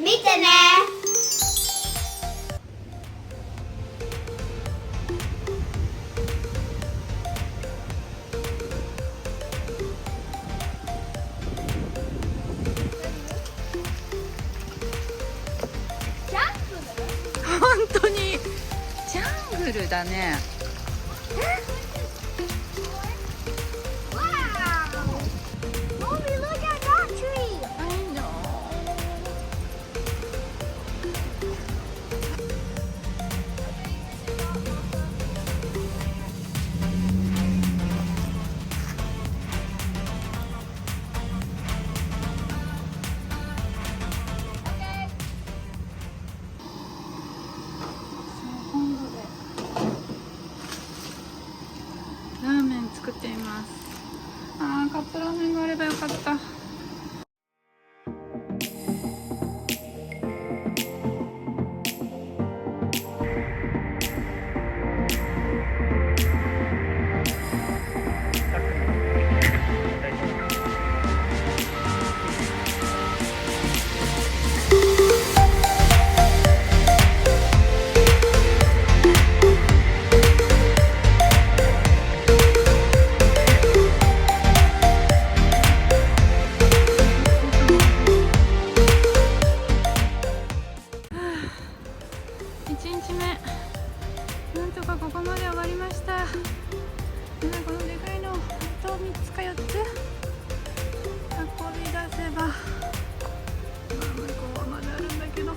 見てね。本当にジャングルだね。ラーメン作っています。カップラーメンがあればよかった。1日目なんとかここまで終わりました。今このでかいのをあと3つか4つ運び出せば、向こうはまだあるんだけど、1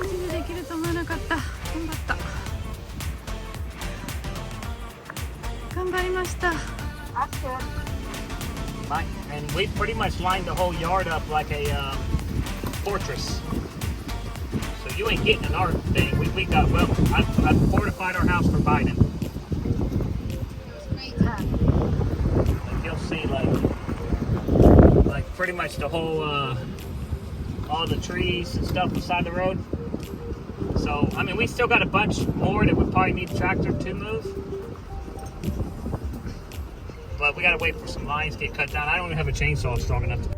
日でできると思わなかった。頑張った。頑張りました。And we pretty much lined the whole yard up like a fortress. So you ain't getting in our thing. We got well. I've fortified our house for Biden. Like you'll see, like pretty much the whole all the trees and stuff beside the road. So I mean, we still got a bunch more that we probably need a tractor to move. But we gotta wait for some lines to get cut down. I don't even have a chainsaw strong enough to.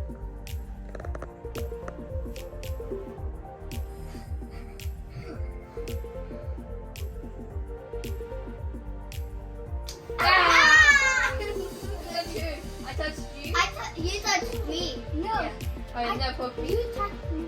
You touched me. No. Oh, no, puppy. You touched me.